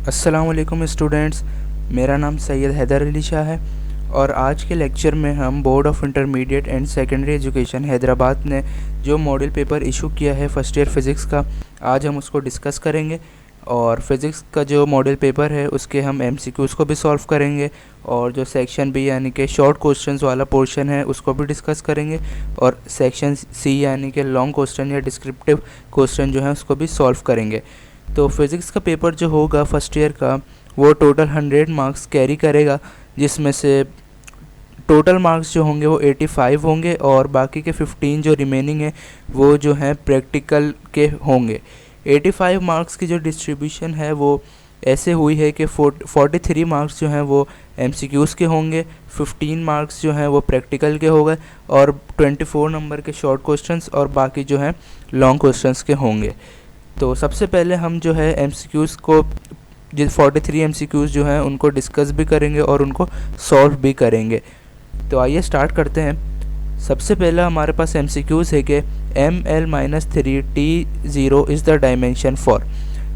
अस्सलाम वालेकुम स्टूडेंट्स, मेरा नाम सैयद हैदर अली शाह है और आज के लेक्चर में हम board of intermediate and secondary education Hyderabad ने जो मॉडल पेपर इशू किया है फर्स्ट ईयर फ़िज़िक्स का, आज हम उसको डिस्कस करेंगे। और फिज़िक्स का जो मॉडल पेपर है उसके हम एमसीक्यूज़ को भी सॉल्व करेंगे और जो सेक्शन बी यानी कि शॉर्ट क्वेश्चंस वाला पोर्शन है उसको भी डिस्कस करेंगे और सेक्शन सी यानी कि लॉन्ग क्वेश्चन या डिस्क्रिप्टिव क्वेश्चन जो है उसको भी सॉल्व करेंगे। तो फिज़िक्स का पेपर जो होगा फर्स्ट ईयर का वो टोटल 100 मार्क्स कैरी करेगा, जिसमें से टोटल मार्क्स जो होंगे वो 85 होंगे और बाकी के 15 जो रिमेनिंग है वो जो हैं प्रैक्टिकल के होंगे। 85 मार्क्स की जो डिस्ट्रीब्यूशन है वो ऐसे हुई है कि 43 मार्क्स जो हैं वो एमसीक्यूज़ के होंगे, 15 मार्क्स जो हैं वो प्रैक्टिकल के हो गए और 24 नंबर के शॉर्ट क्वेश्चंस और बाकी जो हैं लॉन्ग क्वेश्चंस के होंगे। तो सबसे पहले हम जो है एमसीक्यूज़ को जो 43 एमसीक्यूज़ जो हैं उनको डिस्कस भी करेंगे और उनको सॉल्व भी करेंगे। तो आइए स्टार्ट करते हैं। सबसे पहला हमारे पास एमसीक्यूज़ है कि ML-3T0 is the dimension for.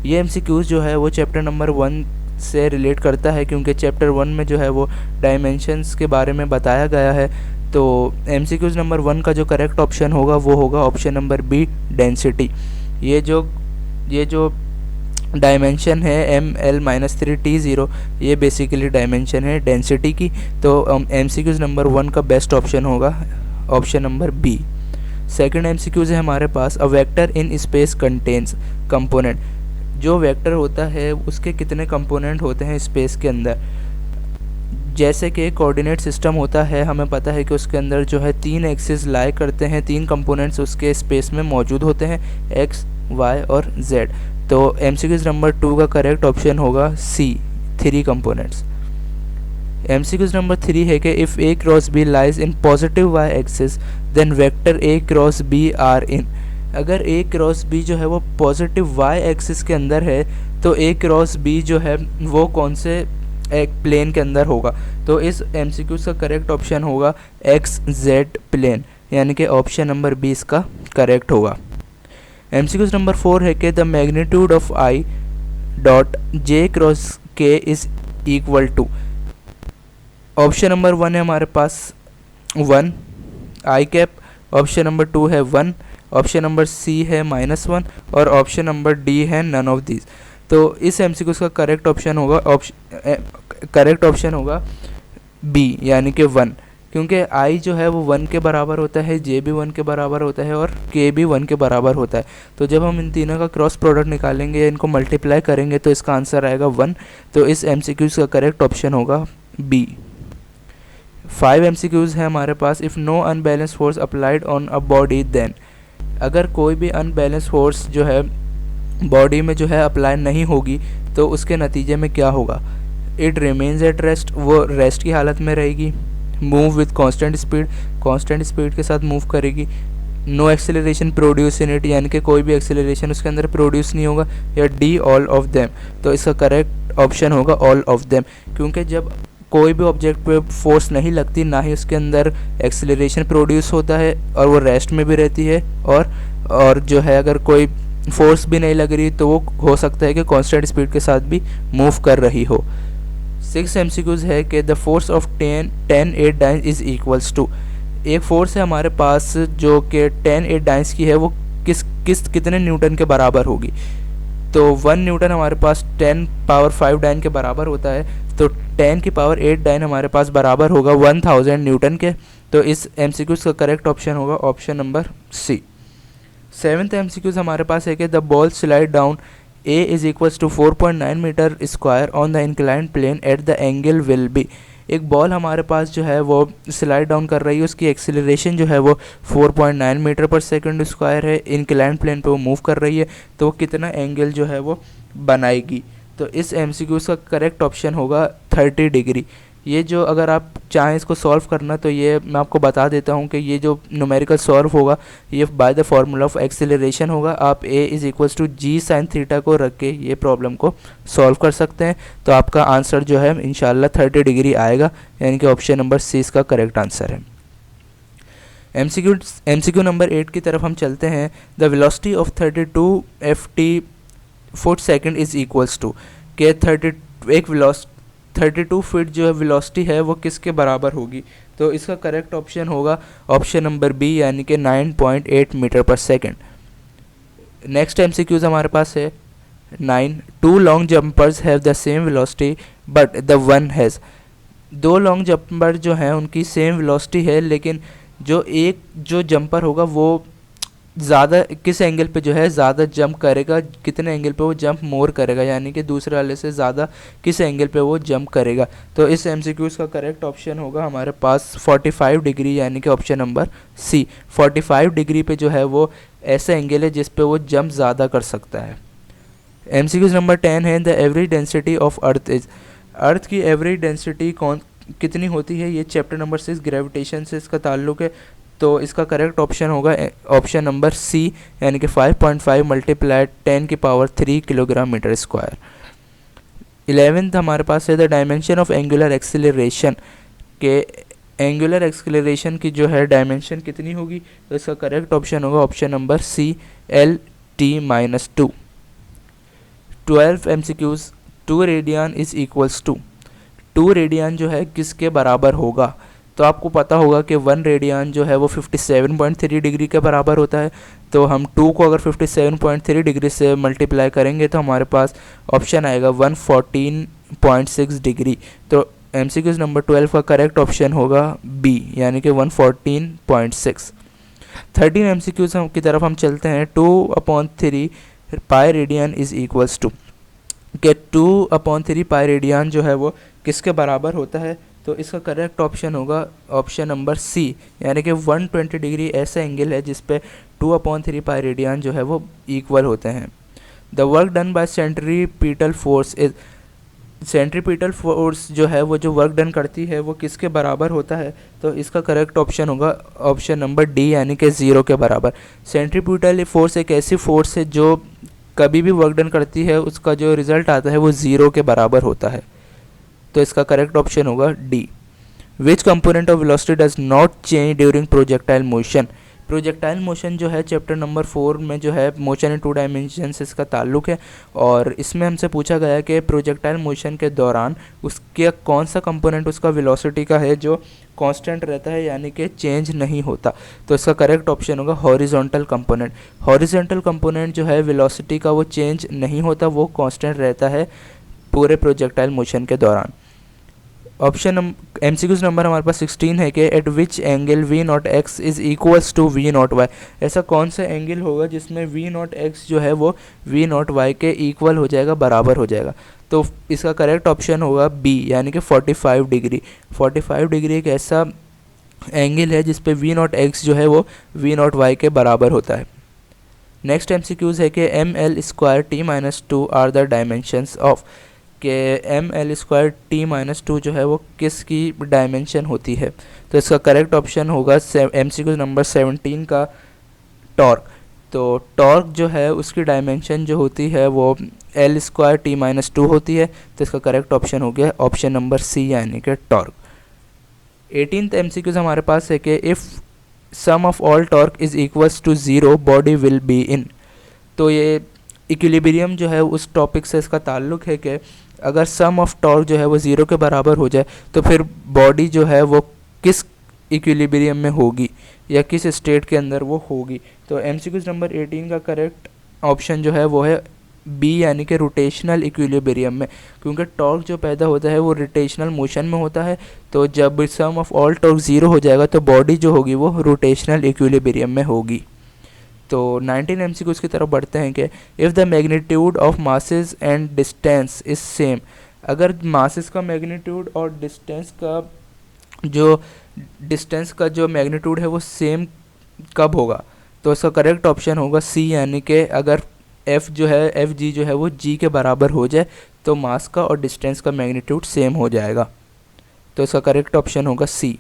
ये एमसीक्यूज़ जो है वो चैप्टर नंबर 1 से रिलेट करता है, क्योंकि चैप्टर 1 में जो है वो डायमेंशंस के बारे में बताया गया है। तो एमसीक्यूज़ नंबर 1 का जो करेक्ट ऑप्शन होगा वो होगा ऑप्शन नंबर बी, डेंसिटी। ये जो डायमेंशन है ML-3T0 ये बेसिकली डायमेंशन है डेंसिटी की। तो एमसीक्यूज़ नंबर 1 का बेस्ट ऑप्शन होगा option number B. Second MCQs है हमारे पास, a vector in space contains component. जो वेक्टर होता है उसके कितने कंपोनेंट होते हैं स्पेस के अंदर। जैसे कि कोऑर्डिनेट सिस्टम होता है, हमें पता है कि उसके अंदर जो है 3 एक्सिस लाई करते हैं, 3 कंपोनेंट्स उसके स्पेस में मौजूद होते हैं, एक्स, वाई और जेड। तो एमसीक्यूज़ नंबर 2 का करेक्ट ऑप्शन होगा सी, 3 कंपोनेंट्स। एमसीक्यूज़ नंबर 3 है कि if A cross B lies in positive Y axis then vector A cross B are in. अगर ए क्रॉस बी जो है वो पॉजिटिव वाई एक्सिस के अंदर है तो ए क्रॉस बी जो है वो कौन से एक प्लेन के अंदर होगा। तो इस एमसीक्यूज़ का करेक्ट ऑप्शन होगा एक्स जेड प्लेन, यानी कि ऑप्शन नंबर 20 इसका करेक्ट होगा। एमसीक्यूज़ नंबर 4 है कि the magnitude of I dot J cross K is equal to. Option number 1 है हमारे पास 1 आई कैप, ऑप्शन नंबर 2 है 1, ऑप्शन नंबर सी है -1 और ऑप्शन नंबर डी है नन ऑफ दीज। तो इस एमसीक्यूज़ का करेक्ट ऑप्शन होगा बी, यानी कि 1, क्योंकि आई जो है वो 1 के बराबर होता है, जे भी 1 के बराबर होता है और के भी 1 के बराबर होता है। तो जब हम इन तीनों का क्रॉस प्रोडक्ट निकालेंगे, इनको मल्टीप्लाई करेंगे तो इसका आंसर आएगा 1। तो इस एमसीक्यूज़ का करेक्ट ऑप्शन होगा बी। 5 एमसीक्यूज़ है हमारे पास, if no unbalance force applied on a body then. अगर कोई भी अनबैलेंस फोर्स जो है बॉडी में जो है अप्लाई नहीं होगी तो उसके नतीजे में क्या होगा। इट रिमेन्स एट रेस्ट, वो रेस्ट की हालत में रहेगी। मूव विथ कांस्टेंट स्पीड के साथ मूव करेगी। No acceleration produce in it, यानी कि कोई भी एक्सेलरेशन उसके अंदर प्रोड्यूस नहीं होगा। या डी ऑल ऑफ देम, तो इसका करेक्ट ऑप्शन होगा ऑल ऑफ देम, क्योंकि जब कोई भी ऑब्जेक्ट पे फोर्स नहीं लगती ना ही उसके अंदर एक्सेलरेशन प्रोड्यूस होता है और वो रेस्ट में भी रहती है, और जो है अगर कोई फोर्स भी नहीं लग रही तो वो हो सकता है कि कांस्टेंट स्पीड के साथ भी मूव कर रही हो। 6 एमसीक्यूज़ है कि the force of 10 8 dynes is equals to. एक फोर्स है हमारे पास जो कि 10 8 डाइंस की है, वो कितने न्यूटन के बराबर होगी। तो 1 न्यूटन हमारे पास 10 पावर 5 डाइन के बराबर होता है, तो 10 की पावर 8 डाइन हमारे पास बराबर होगा 1000 न्यूटन के। तो इस एमसीक्यूज़ का करेक्ट ऑप्शन होगा option number C. 7th MCQs हमारे पास है कि the ball slide down A is equals to 4.9 metre square on the inclined plane at the angle will be. एक बॉल हमारे पास जो है वो स्लाइड डाउन कर रही है, उसकी एक्सीलरेशन जो है वो 4.9 मीटर पर सेकंड स्क्वायर है, इंक्लाइंड प्लेन पे वो मूव कर रही है, तो वो कितना एंगल जो है वो बनाएगी। तो इस एमसीक्यूज़ का करेक्ट ऑप्शन होगा 30 डिग्री। ये जो अगर आप चाहें इसको सॉल्व करना तो ये मैं आपको बता देता हूँ कि ये जो न्यूमेरिकल सॉल्व होगा ये by the formula of acceleration होगा। आप A is equals to G sine theta को रख के ये प्रॉब्लम को सॉल्व कर सकते हैं। तो आपका आंसर जो है इंशाल्लाह 30 डिग्री आएगा, यानी कि ऑप्शन नंबर सी इसका करेक्ट आंसर है। एमसीक्यू नंबर 8 की तरफ हम चलते हैं। The velocity of 32 ft foot second is equals to. के 32 फीट जो है वेलोसिटी है वो किसके बराबर होगी। तो इसका करेक्ट ऑप्शन होगा ऑप्शन नंबर बी यानी कि 9.8 metre per second. Next MCQs हमारे पास है 9, 2 long jumpers have the same velocity but the one has. 2 long jumper जो हैं उनकी सेम वेलोसिटी है, लेकिन जो जंपर होगा वो ज़्यादा किस एंगल पे जो है ज़्यादा जंप करेगा, कितने एंगल पे वो जंप मोर करेगा, यानी कि दूसरे वाले से ज़्यादा किस एंगल पे वो जंप करेगा। तो इस एमसीक्यूज़ का करेक्ट ऑप्शन होगा हमारे पास 45 डिग्री, यानी कि ऑप्शन नंबर सी। 45 डिग्री पे जो है वो ऐसा एंगल है जिस पे वो जंप ज़्यादा कर सकता है। एमसीक्यूज़ नंबर 10 है the average density of earth is. Earth की एवरेज डेंसिटी कितनी होती है, ये चैप्टर नंबर 6 ग्रेविटेशन से इसका ताल्लुक़ है। तो इसका करेक्ट ऑप्शन होगा ऑप्शन नंबर सी, यानी कि 5.5 मल्टीप्लाइड 10 की power 3 kilogram metre square. 11th हमारे पास है the dimension of angular acceleration के एंगुलर एक्सीलरेशन की जो है डायमेंशन कितनी होगी। तो इसका करेक्ट ऑप्शन होगा option number C, LT-2। 12 MCQs 2 radian is equals to. 2 radian जो है किसके बराबर होगा। तो आपको पता होगा कि 1 रेडियन जो है वो 57.3 डिग्री के बराबर होता है। तो हम 2 को अगर 57.3 डिग्री से मल्टीप्लाई करेंगे तो हमारे पास ऑप्शन आएगा 114.6 डिग्री। तो MCQs नंबर 12 का करेक्ट ऑप्शन होगा बी, यानी कि 114.6। 13 MCQs की तरफ हम चलते हैं। 2/3 pi radian is equals to कि 2/3 पाई रेडियन जो है वो किसके बराबर होता है। तो इसका करेक्ट ऑप्शन होगा ऑप्शन नंबर सी, यानी कि 120 डिग्री ऐसा एंगल है जिस पे 2/3 पाई रेडियन जो है वो इक्वल होते हैं। The work done by centripetal force is. Centripetal force जो है वो जो वर्क डन करती है वो किसके बराबर होता है। तो इसका करेक्ट ऑप्शन होगा ऑप्शन नंबर डी, यानी कि 0 के बराबर। सेंट्रीपिटल फोर्स एक ऐसी फोर्स है जो कभी भी वर्क डन करती है उसका जो रिज़ल्ट आता है वो 0 के बराबर होता है। तो इसका करेक्ट ऑप्शन होगा D. Which component of velocity does not change during projectile motion. Projectile motion जो है चैप्टर नंबर 4 में जो है मोशन इन 2 डायमेंशन से इसका ताल्लुक है, और इसमें हमसे पूछा गया है कि प्रोजेक्टाइल मोशन के दौरान उसके कौन सा कंपोनेंट उसका वेलोसिटी का है जो कांस्टेंट रहता है, यानी कि चेंज नहीं होता। तो इसका करेक्ट ऑप्शन होगा हॉरिजॉन्टल कंपोनेंट। हॉरिजॉन्टल कंपोनेंट जो है वेलोसिटी का वो चेंज नहीं होता, वो कांस्टेंट रहता है पूरे प्रोजेक्टाइल मोशन के दौरान। ऑप्शन MCQs नंबर हमारे पास 16 है कि at which angle V0x is equals to V0y। ऐसा कौन सा एंगल होगा जिसमें V0x जो है वो V0y के इक्वल हो जाएगा, बराबर हो जाएगा। तो इसका करेक्ट ऑप्शन होगा बी, यानी कि 45 डिग्री। 45 डिग्री एक ऐसा एंगल है जिस पे V0x जो है वो V0y के बराबर होता है। नेक्स्ट MCQs है कि ML²T-2 are the dimensions of के ML²T-2 जो है वो किसकी डायमेंशन होती है। तो इसका करेक्ट ऑप्शन होगा MCQ नंबर 17 का टॉर्क। तो टॉर्क जो है उसकी डायमेंशन जो होती है वो L²T-2 होती है। तो इसका करेक्ट ऑप्शन हो गया ऑप्शन नंबर सी, यानी कि टॉर्क। 18th MCQ हमारे पास है कि if sum of all torque is equals to 0 body will be in. तो ये इक्विलिब्रियम जो है उस टॉपिक से इसका ताल्लुक है कि अगर सम ऑफ टॉर्क जो है वो 0 के बराबर हो जाए तो फिर बॉडी जो है वो किस इक्विलिब्रियम में होगी या किस स्टेट के अंदर वो होगी। तो MCQ नंबर 18 का करेक्ट ऑप्शन जो है वो है बी, यानी कि रोटेशनल इक्विलिब्रियम में, क्योंकि टॉर्क जो पैदा होता है वो रोटेशनल मोशन में होता है। तो जब सम ऑफ ऑल टॉर्क 0 हो जाएगा तो बॉडी जो होगी वो रोटेशनल इक्विलिब्रियम में होगी। तो 19 MCQs की तरफ बढ़ते हैं कि if the magnitude of masses and distance is same. अगर मासेस का मैग्नीट्यूड और डिस्टेंस का जो मैग्नीट्यूड है वो सेम कब होगा। तो इसका करेक्ट ऑप्शन होगा सी, यानी कि अगर एफ जी जो है वो जी के बराबर हो जाए तो मास का और डिस्टेंस का मैग्नीट्यूड सेम हो जाएगा। तो इसका करेक्ट ऑप्शन होगा सी।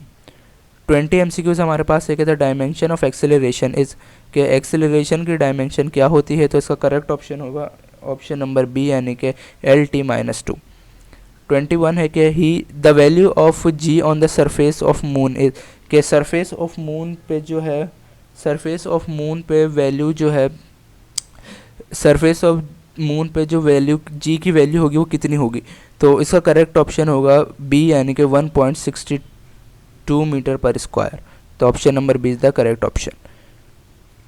20 MCQs हमारे पास है कि the dimension of acceleration is, कि एक्सेलरेशन की डायमेंशन क्या होती है। तो इसका करेक्ट ऑप्शन होगा ऑप्शन नंबर बी, यानी कि LT-2। 21 है कि ही the value of G on the surface of moon is, के सरफेस ऑफ मून पे जो है सरफेस ऑफ मून पे वैल्यू जो है सरफेस ऑफ मून पे जो वैल्यू जी की वैल्यू होगी वो कितनी होगी। तो इसका करेक्ट ऑप्शन होगा बी यानी कि 1.62 मीटर पर स्क्वायर। तो option number B is the correct option.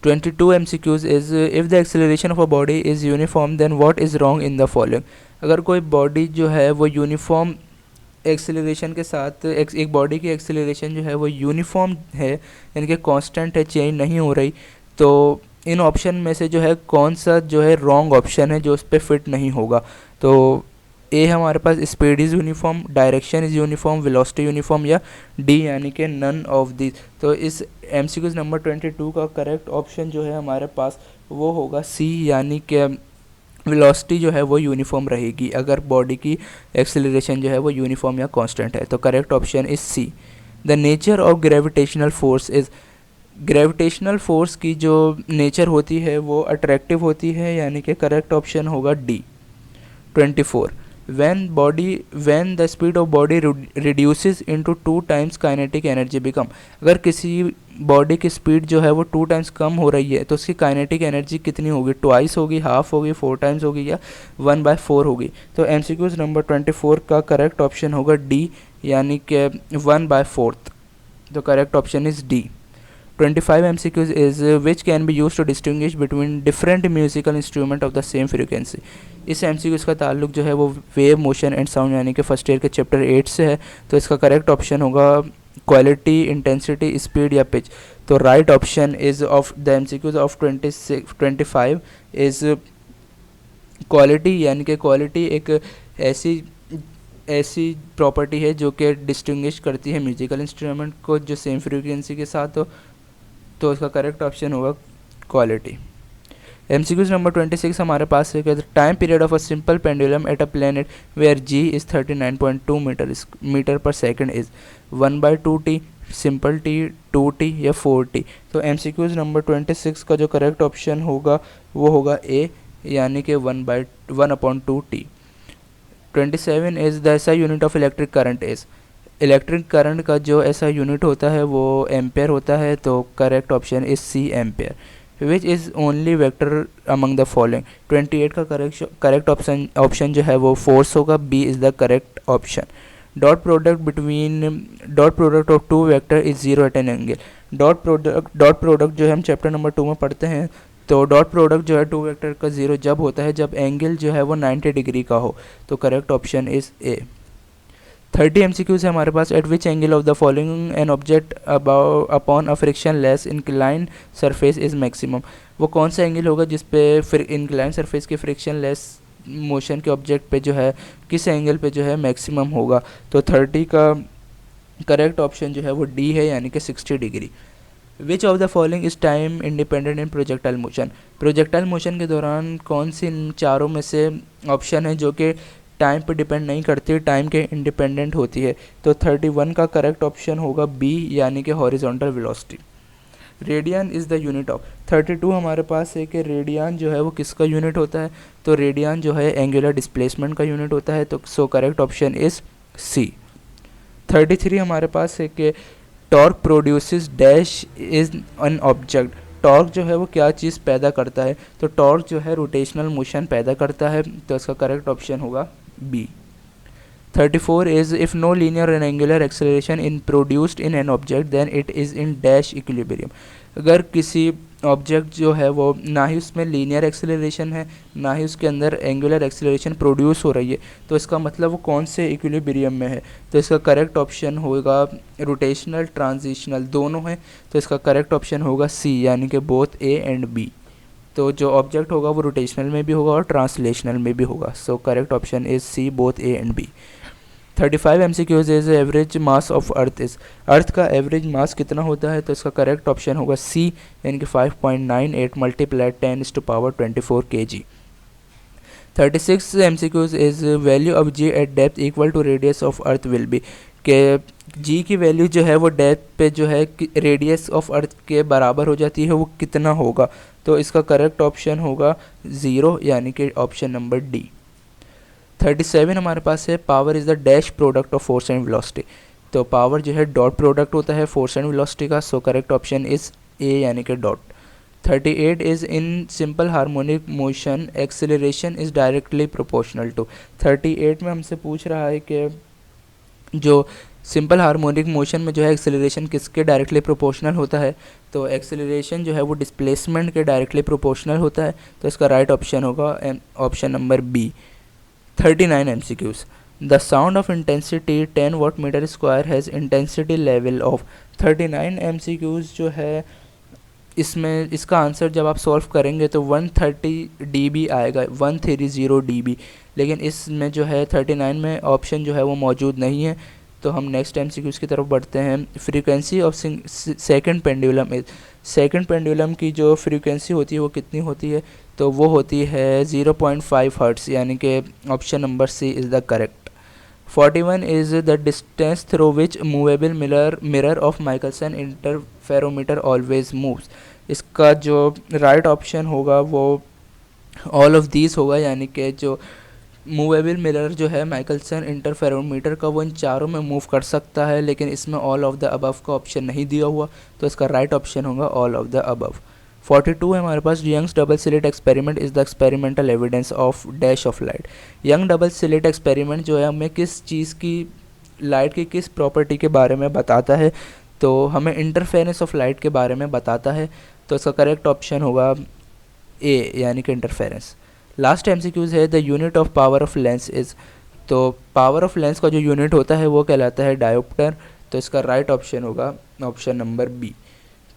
22 MCQs is if the acceleration of a body is uniform then what is wrong in the following. अगर कोई बॉडी जो है वो यूनिफॉर्म एक्सेलरेशन के साथ एक बॉडी की एक्सेलरेशन जो है वो यूनिफॉर्म है यानी कि कांस्टेंट है, चेंज नहीं हो रही, तो इन ऑप्शन में से जो है कौन सा जो है रॉन्ग ऑप्शन है जो उस पर फिट नहीं होगा। तो ए हमारे पास speed is uniform, direction is uniform, velocity uniform, या डी यानी कि नन ऑफ दिस। तो इस MCQs नंबर 22 का करेक्ट ऑप्शन जो है हमारे पास वो होगा सी यानी कि वेलोसिटी जो है वो यूनिफॉर्म रहेगी अगर बॉडी की एक्सेलरेशन जो है वो यूनिफॉर्म या कांस्टेंट है। तो correct option is C. The nature of gravitational force is, gravitational force की जो नेचर होती है वो अट्रैक्टिव होती है यानी कि करेक्ट ऑप्शन होगा D. 24 when the speed of body reduces into 2 times kinetic energy become। अगर किसी बॉडी की स्पीड जो है वो 2 टाइम्स कम हो रही है तो उसकी काइनेटिक एनर्जी कितनी होगी, ट्वाइस होगी, हाफ होगी, 4 टाइम्स होगी, या 1/4 होगी। तो MCQs नंबर 24 का करेक्ट ऑप्शन होगा डी यानी कि 1/4। तो correct option is D. 25 MCQs is which can be used to distinguish between different musical instrument of the same frequency। इस MCQs का ताल्लुक जो है वो वेव, मोशन एंड साउंड यानी कि फर्स्ट ईयर के चैप्टर 8 से है। तो इसका करेक्ट ऑप्शन होगा क्वालिटी, इंटेंसिटी, स्पीड या पिच। तो right option is of the MCQs of 25 is quality, यानी कि क्वालिटी एक ऐसी प्रॉपर्टी है जो कि डिस्टिंग्विश करती है म्यूजिकल इंस्ट्रूमेंट को जो सेम फ्रीक्वेंसी के साथ हो। तो इसका करेक्ट ऑप्शन होगा क्वालिटी। MCQs नंबर 26 हमारे पास है कि time period of a simple pendulum at a planet where G is 39.2 metre per second is 1/2t, simple t, 2t या 4t। तो MCQs नंबर 26 का जो करेक्ट ऑप्शन होगा वो होगा ए यानी कि 1/2t। 27 is the SI unit of electric current is, electric current का जो ऐसा यूनिट होता है वो एम्पेयर होता है। तो correct option is C ampere. Which is only vector among the following. 28 का करेक्ट ऑप्शन जो है वो फोर्स होगा, B is the correct option. Dot product of two vector is zero at an angle. Dot product जो है हम chapter number 2 में पढ़ते हैं। तो डॉट प्रोडक्ट जो है टू वेक्टर का जीरो जब होता है जब एंगल जो है वो 90 डिग्री का हो। तो correct option is A. 30 MCQs है हमारे पास। At which angle of the following an object upon a friction less incline surface is maximum. वो कौन सा एंगल होगा जिस पे फिर इंक्लाइन सरफेस के फ्रिक्शन लेस मोशन के ऑब्जेक्ट पे जो है किस एंगल पे जो है मैक्सिमम होगा। तो 30 का करेक्ट ऑप्शन जो है वो डी है यानी कि 60 degree. Which of the following is time independent in projectile motion. Projectile motion के दौरान कौन सी इन चारों में से ऑप्शन है जो कि टाइम पे डिपेंड नहीं करती, टाइम के इंडिपेंडेंट होती है। तो 31 का करेक्ट ऑप्शन होगा बी यानी कि horizontal velocity. Radian is the unit of. 32 हमारे पास है कि रेडियन जो है वो किसका यूनिट होता है। तो रेडियन जो है एंगुलर डिस्प्लेसमेंट का यूनिट होता है। तो so correct option is C. 33 हमारे पास है कि torque produces dash is an object. Torque जो है वो क्या चीज़ पैदा करता है। तो टॉर्क जो है रोटेशनल मोशन पैदा करता है। तो इसका करेक्ट ऑप्शन होगा B. 34 is if no linear and angular acceleration in produced in an object then it is in dash equilibrium। अगर किसी ऑब्जेक्ट जो है वो ना ही उसमें लीनियर एक्सेलरेशन है ना ही उसके अंदर एंगुलर एक्सेलरेशन प्रोड्यूस हो रही है तो इसका मतलब वो कौन से इक्विलिब्रियम में है। तो इसका करेक्ट ऑप्शन होगा रोटेशनल, ट्रांजिशनल दोनों है। तो इसका करेक्ट ऑप्शन होगा सी यानी कि बोथ ए एंड बी। तो जो ऑब्जेक्ट होगा वो रोटेशनल में भी होगा और ट्रांसलेशनल में भी होगा। So correct option is C both A and B. 35 MCQs is average mass of earth is. Earth का एवरेज मास कितना होता है। तो इसका करेक्ट ऑप्शन होगा सी यानी कि 5.98 multiplied 10⁻24 kg। 36 MCQs is value of G at depth equal to radius of earth will be. के जी की वैल्यू जो है वो डेप्थ पे जो है रेडियस ऑफ अर्थ के बराबर हो जाती है वो कितना होगा। तो इसका करेक्ट ऑप्शन होगा 0 यानी कि ऑप्शन नंबर डी। 37 हमारे पास है power is the dash product of force and velocity. तो पावर जो है डॉट प्रोडक्ट होता है फोर्स एंड वेलोसिटी का। So correct option is A यानी कि dot. 38 is in simple harmonic motion acceleration is directly proportional to. 38 में हमसे पूछ रहा है कि जो सिंपल हार्मोनिक मोशन में जो है एक्सेलरेशन किसके डायरेक्टली प्रोपोर्शनल होता है, तो एक्सेलरेशन जो है वो डिस्प्लेसमेंट के डायरेक्टली प्रोपोर्शनल होता है। तो इसका राइट ऑप्शन होगा option number B. 39 MCQs। The sound of intensity 10 watt metre square has intensity level of. 39 MCQs जो है इसमें इसका आंसर जब आप सॉल्व करेंगे तो 130 dB आएगा, 130 dB। लेकिन इसमें जो है 39 में ऑप्शन जो है वो मौजूद नहीं है। तो हम नेक्स्ट MCQs की तरफ बढ़ते हैं। Frequency of second pendulum is. Second pendulum की जो फ्रीक्वेंसी होती है वो कितनी होती है, तो वो होती है 0.5 हर्ट्स, यानी कि option number C is the correct. 41 is the distance through which movable mirror of Michelson interferometer always moves. इसका जो राइट ऑप्शन होगा वो ऑल ऑफ दीज होगा, यानी कि जो मूवेबल मिरर जो है माइकलसन इंटरफेरोमीटर का वो इन चारों में मूव कर सकता है, लेकिन इसमें ऑल ऑफ द अबव का ऑप्शन नहीं दिया हुआ, तो इसका राइट ऑप्शन होगा ऑल ऑफ द अबव। 42 है हमारे पास। Young's double slit experiment is the experimental evidence of dash of light. Young double slit experiment जो है हमें किस चीज़ की, लाइट की किस प्रॉपर्टी के बारे में बताता है, तो हमें इंटरफेरेंस ऑफ लाइट के बारे में बताता है। तो इसका करेक्ट ऑप्शन होगा ए, यानी कि इंटरफेरेंस। लास्ट MCQs है the unit of power of lens is. तो पावर ऑफ लेंस का जो यूनिट होता है वो कहलाता है डायोप्टर। तो इसका राइट ऑप्शन होगा ऑप्शन नंबर बी।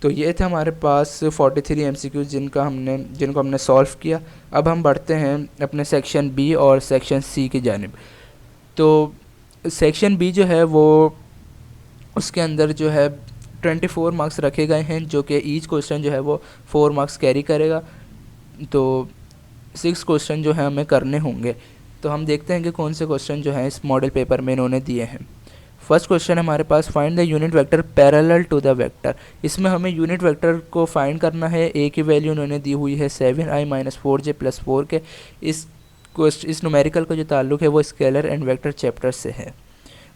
तो ये थे हमारे पास 43 MCQs जिनको हमने सॉल्व किया। अब हम बढ़ते हैं अपने सेक्शन बी और सेक्शन सी की जानिब। तो सेक्शन बी जो है वो उसके अंदर जो है 24 मार्क्स रखे गए हैं, जो कि ईच क्वेश्चन जो है वो 4 मार्क्स कैरी करेगा। तो 6 क्वेश्चन जो है हमें करने होंगे। तो हम देखते हैं कि कौन से क्वेश्चन जो हैं इस मॉडल पेपर में इन्होंने दिए हैं। फर्स्ट क्वेश्चन हमारे पास find the unit vector parallel to the vector. इसमें हमें यूनिट वेक्टर को फाइंड करना है। ए की वैल्यू उन्होंने दी हुई है 7i - 4j + 4 के। इस न्यूमेरिकल का जो ताल्लुक है वो स्केलर एंड वेक्टर चैप्टर से है।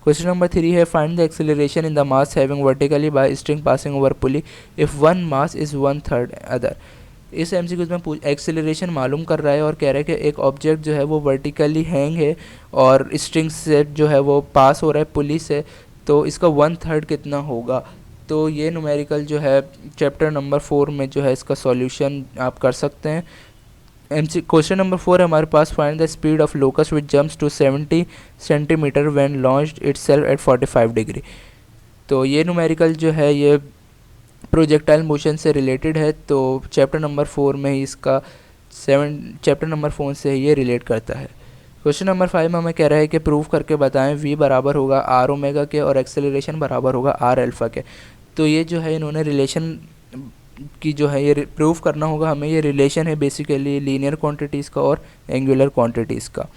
क्वेश्चन नंबर 3 है find the acceleration in the mass having vertically by string passing over pulley if one mass is 1/3 other. इस MCQ में एक्सेलरेशन मालूम कर रहा है और कह रहा है कि एक ऑब्जेक्ट जो है वो वर्टिकली हैंग है और स्ट्रिंग से जो है वो पास हो रहा है पुली से, तो इसका 1/3 कितना होगा। तो ये न्यूमेरिकल जो है चैप्टर नंबर 4 में जो है इसका सॉल्यूशन आप कर सकते हैं। क्वेश्चन नंबर 4 है हमारे पास find the speed of locust which jumps to 70 centimetre when launched itself at 45 degree. तो ये न्यूमेरिकल जो है ये प्रोजेक्टाइल मोशन से रिलेटेड है। तो चैप्टर नंबर 4 में ही इसका चैप्टर नंबर 4 से ये रिलेट करता है। क्वेश्चन नंबर 5 में हमें कह रहा है कि प्रूव करके बताएं v बराबर होगा r ओमेगा के और एक्सेलरेशन बराबर होगा r अल्फ़ा के। तो ये जो है इन्होंने रिलेशन की जो है ये प्रूव करना होगा हमें। ये रिलेशन है बेसिकली लीनियर क्वांटिटीज़ का और एंगुलर क्वांटिटीज़ का।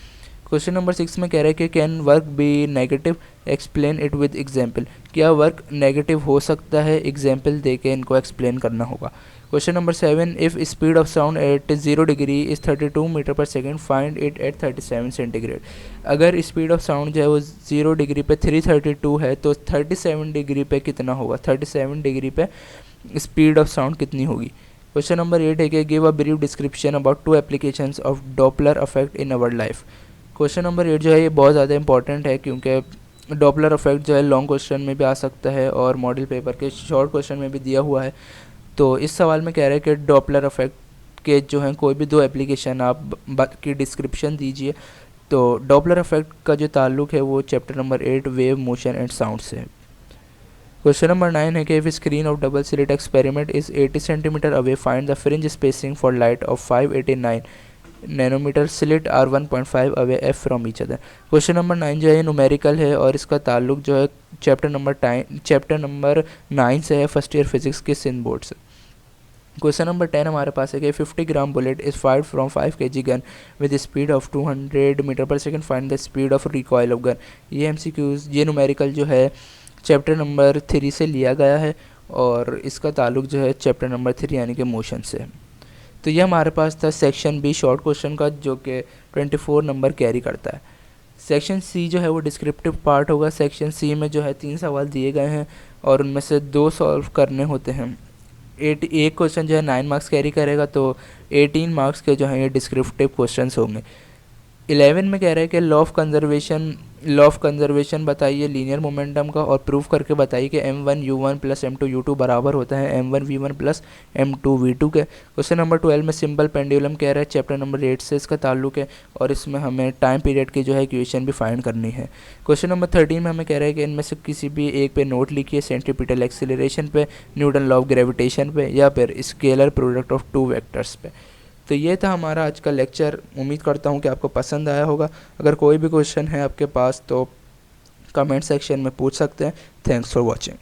क्वेश्चन नंबर 6 में कह रहा है कि can work be negative, explain it with example. क्या वर्क नेगेटिव हो सकता है, एग्जाम्पल दे के इनको एक्सप्लेन करना होगा। Question number 7 if speed of sound at 0 degree is 32 metre per second find it at 37 centigrade. अगर स्पीड ऑफ साउंड जो है वो 0 डिग्री पे 332 है तो 37 डिग्री पे कितना होगा, 37 डिग्री पे स्पीड ऑफ साउंड कितनी होगी। क्वेश्चन नंबर 8 है कि give a brief description about 2 applications of Doppler effect in our life. Question number 8 जो है ये बहुत ज़्यादा इंपॉर्टेंट है क्योंकि डॉपलर इफेक्ट जो है लॉन्ग क्वेश्चन में भी आ सकता है और मॉडल पेपर के शॉर्ट क्वेश्चन में भी दिया हुआ है। तो इस सवाल में कह रहे हैं कि डॉपलर इफेक्ट के जो हैं कोई भी 2 एप्लीकेशन आप की डिस्क्रिप्शन दीजिए। तो डॉपलर इफेक्ट का जो ताल्लुक है वो chapter number 8 wave motion and sound से है। क्वेश्चन नंबर 9 है कि if screen of double slit experiment is 80 centimetre away find the fringe spacing for light of 589 nanometre slit are 1.5 away F from each other. Question number 9 जो है numerical है और इसका ताल्लुक जो है चैप्टर नंबर 9 से है, फर्स्ट ईयर फिजिक्स के सिंध बोर्ड से। क्वेश्चन नंबर 10 हमारे पास है कि 50 gram bullet is fired from 5 kg gun with speed of 200 metre per second find the speed of recoil of gun. ये MCQs ये न्यूमेरिकल जो है चैप्टर नंबर 3 से लिया गया है और इसका ताल्लुक जो है चैप्टर नंबर 3 यानी कि मोशन से है। तो ये हमारे पास था सेक्शन बी शॉर्ट क्वेश्चन का जो कि 24 नंबर कैरी करता है। सेक्शन सी जो है वो डिस्क्रिप्टिव पार्ट होगा। सेक्शन सी में जो है 3 सवाल दिए गए हैं और उनमें से 2 सॉल्व करने होते हैं। एक क्वेश्चन जो है 9 मार्क्स कैरी करेगा, तो 18 मार्क्स के जो हैं ये डिस्क्रिप्टिव क्वेश्चंस होंगे। 11 में कह रहा है कि लॉ ऑफ कंजर्वेशन बताइए लीनियर मोमेंटम का, और प्रूफ करके बताइए कि m1u1 प्लस m2u2 बराबर होता है m1v1 प्लस m2v2 के। क्वेश्चन नंबर 12 में सिंपल पेंडुलम कह रहा है, चैप्टर नंबर 8 से इसका ताल्लुक है, और इसमें हमें टाइम पीरियड की जो है इक्वेशन भी फाइंड करनी है। क्वेश्चन नंबर 13 में हमें कह रहा है कि इनमें से किसी भी एक पे नोट लिखिए, सेंट्रीपिटल एक्सीलरेशन पे, न्यूटन लॉ ऑफ ग्रेविटेशन पे, या फिर scalar product of two vectors पे। तो ये था हमारा आज का लेक्चर। उम्मीद करता हूँ कि आपको पसंद आया होगा। अगर कोई भी क्वेश्चन है आपके पास तो कमेंट सेक्शन में पूछ सकते हैं। Thanks for watching.